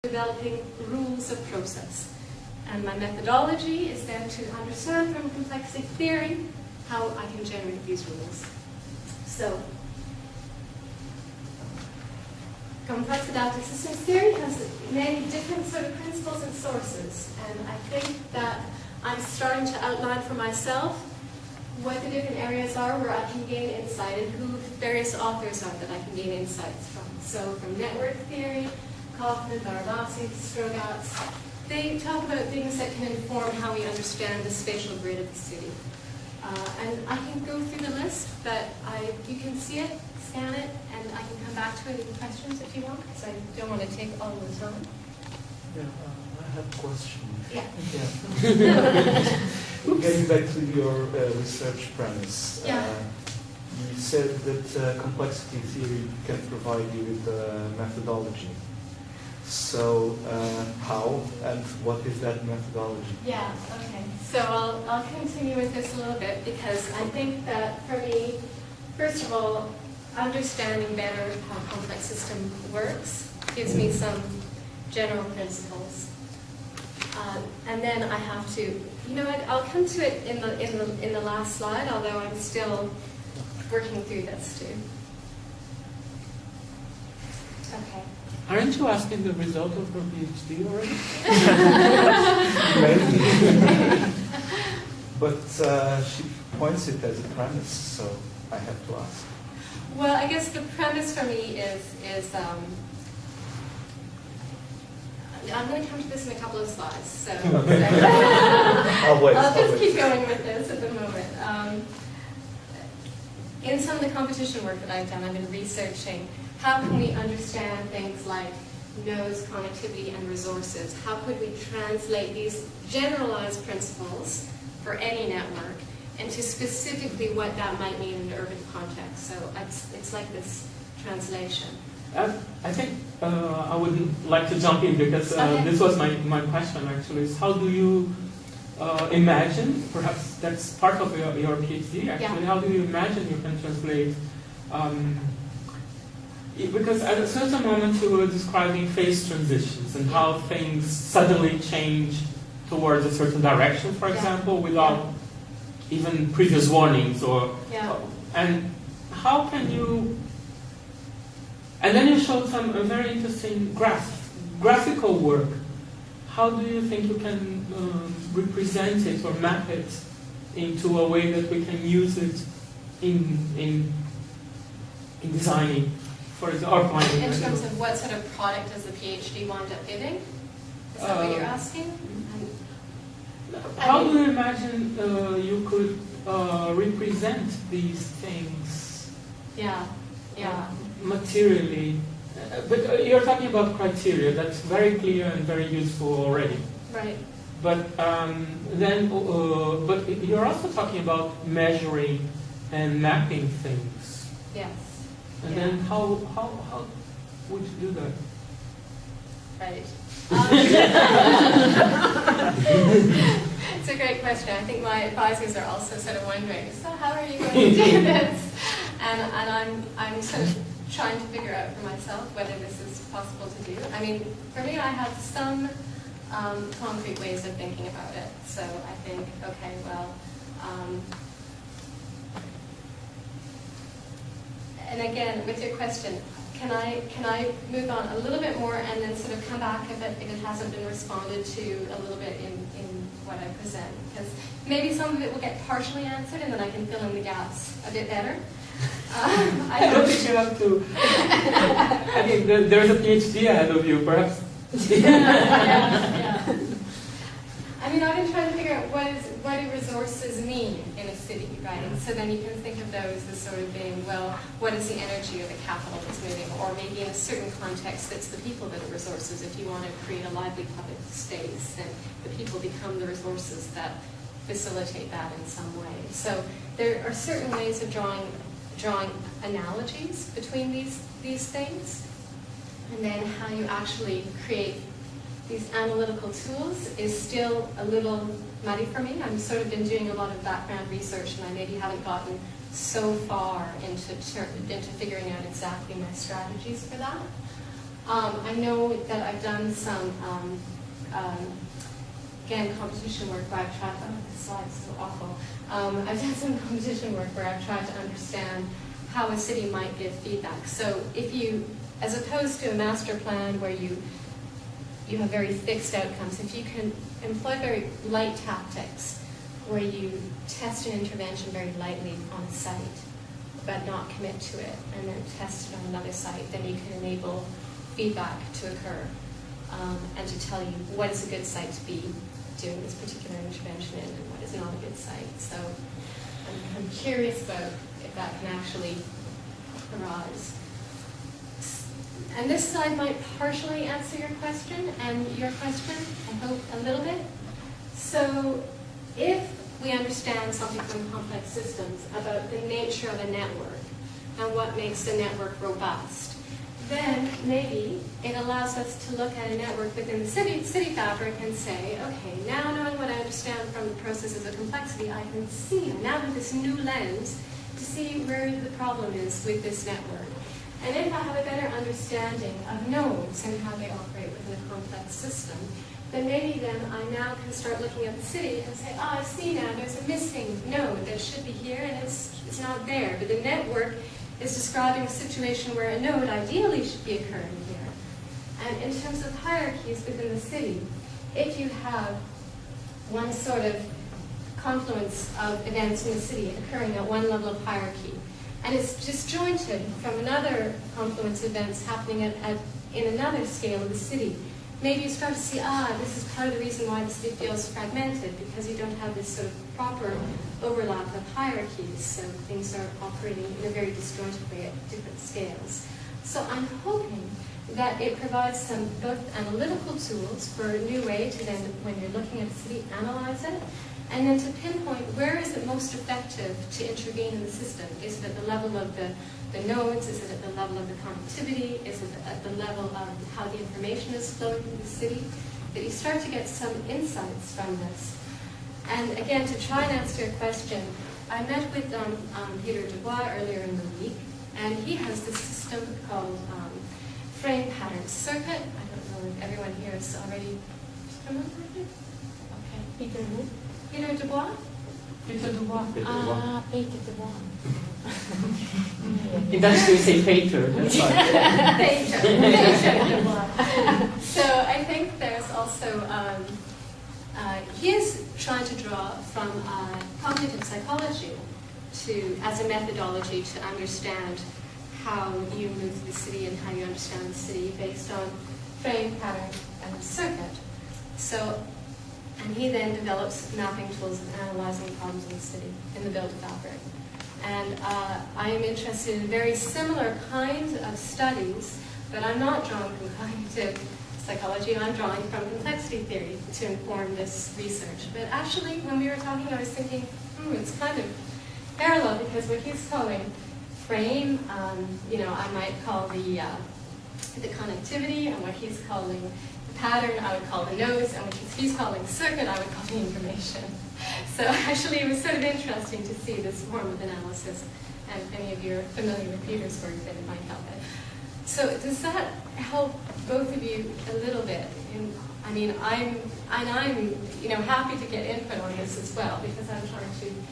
developing rules of process. And my methodology is then to understand from complexity theory how I can generate these rules. So, complex adaptive systems theory has many different sort of principles and sources, and I think that I'm starting to outline for myself what the different areas are where I can gain insight and who various authors are that I can gain insights from. So from network theory, Kaufman, Barabasi, Strogatz, they talk about things that can inform how we understand the spatial grid of the city. And I can go through the list, but you can see it, scan it, and I can come back to it in questions if you want, because I don't want to take all the time. Yeah, I have a question. Yeah. Getting back to your research premise, yeah. You said that complexity theory can provide you with a methodology. So how and what is that methodology? Yeah, okay. So I'll continue with this a little bit because I think that for me, first of all, understanding better how a complex system works gives me some general principles. And then I have to, you know what, I'll come to it in the last slide, although I'm still working through this too. Okay. Aren't you asking the result of her PhD already? Maybe. But she points it as a premise, so I have to ask. Well, I guess the premise for me is I'm going to come to this in a couple of slides, so Okay. I'll just keep going with this at the moment. In some of the competition work that I've done, I've been researching how can we understand things like nodes, connectivity, and resources. How could we translate these generalized principles for any network into specifically what that might mean in an urban context? So it's like this translation. I think I would like to jump in because Okay. this was my question actually, is how do you imagine, perhaps that's part of your PhD actually, how do you imagine you can translate, because at a certain moment you were describing phase transitions and how things suddenly change towards a certain direction, for example, without even previous warnings or, and how can you, and then you showed some very interesting graphical work. How do you think you can represent it or map it into a way that we can use it in designing, for example, or planning? In terms of what sort of product does the PhD wind up giving? Is that what you're asking? How do you imagine you could represent these things? Yeah. Materially, but you're talking about criteria. That's very clear and very useful already. Right. But but you're also talking about measuring and mapping things. Yes. And then how would you do that? Right. It's a great question. I think my advisors are also sort of wondering, so how are you going to do this? And I'm sort of trying to figure out for myself whether this is possible to do. I mean, for me, I have some concrete ways of thinking about it. So I think, okay, well, and again, with your question, can I move on a little bit more and then sort of come back if it hasn't been responded to a little bit in what I present? Because maybe some of it will get partially answered and then I can fill in the gaps a bit better. I don't think you have to. I mean, there's a PhD ahead of you, perhaps. Yeah. I mean, I've been trying to figure out what do resources mean in a city, right? And so then you can think of those as sort of being, well, what is the energy of the capital that's moving? Or maybe in a certain context, it's the people that are resources. If you want to create a lively public space, then the people become the resources that facilitate that in some way. So there are certain ways of drawing analogies between these things, and then how you actually create these analytical tools is still a little muddy for me. I've sort of been doing a lot of background research, and I maybe haven't gotten so far into figuring out exactly my strategies for that. I know that I've done some, again, competition work where I've tried, oh, this slide's so awful. I've done some competition work where I've tried to understand how a city might give feedback. So if you, as opposed to a master plan where you have very fixed outcomes, if you can employ very light tactics where you test an intervention very lightly on a site, but not commit to it, and then test it on another site, then you can enable feedback to occur and to tell you what is a good site to be doing this particular intervention in and what is not a good site. So I'm curious about if that can actually arise. And this slide might partially answer your question, and your question, I hope, a little bit. So if we understand something from complex systems about the nature of a network and what makes the network robust, then maybe it allows us to look at a network within the city fabric and say, okay, now knowing what I understand from the processes of complexity, I can see, I now have this new lens to see where the problem is with this network. And if I have a better understanding of nodes and how they operate within a complex system, then maybe then I now can start looking at the city and say, oh, I see now there's a missing node that should be here and it's not there. But the network is describing a situation where a node ideally should be occurring here. And in terms of hierarchies within the city, if you have one sort of confluence of events in the city occurring at one level of hierarchy, and it's disjointed from another confluence of events happening in another scale of the city, maybe you start to see, this is part of the reason why the city feels fragmented, because you don't have this sort of proper overlap of hierarchies, so things are operating in a very disjointed way at different scales. So I'm hoping that it provides some both analytical tools for a new way to then, when you're looking at the city, analyze it, and then to pinpoint where is it most effective to intervene in the system. Is it at the level of the nodes? Is it at the level of the connectivity? Is it at the level of how the information is flowing through the city? That you start to get some insights from this. And again, to try and answer your question, I met with Peter Dubois earlier in the week, and he has this system called frame pattern circuit. I don't know if everyone here is already familiar with it. Okay. Peter who? Peter Dubois? Peter Dubois. Peter Dubois. In Dutch we say Peter, that's why. Peter Dubois. So I think there's also, he is trying to draw from cognitive psychology as a methodology to understand how you move through the city and how you understand the city based on frame, pattern, and circuit. So, and he then develops mapping tools and analyzing problems in the city, in the built fabric. And I am interested in very similar kinds of studies, but I'm not drawing from cognitive psychology, I'm drawing from complexity theory to inform this research. But actually, when we were talking, I was thinking, it's kind of parallel, because what he's calling frame, I might call the connectivity, and what he's calling the pattern, I would call the nodes, and what he's calling circuit, I would call the information. So actually, it was sort of interesting to see this form of analysis, and if any of you are familiar with Peter's work, then it might help it. So does that help both of you a little bit? I'm happy to get input on this as well, because I'm trying to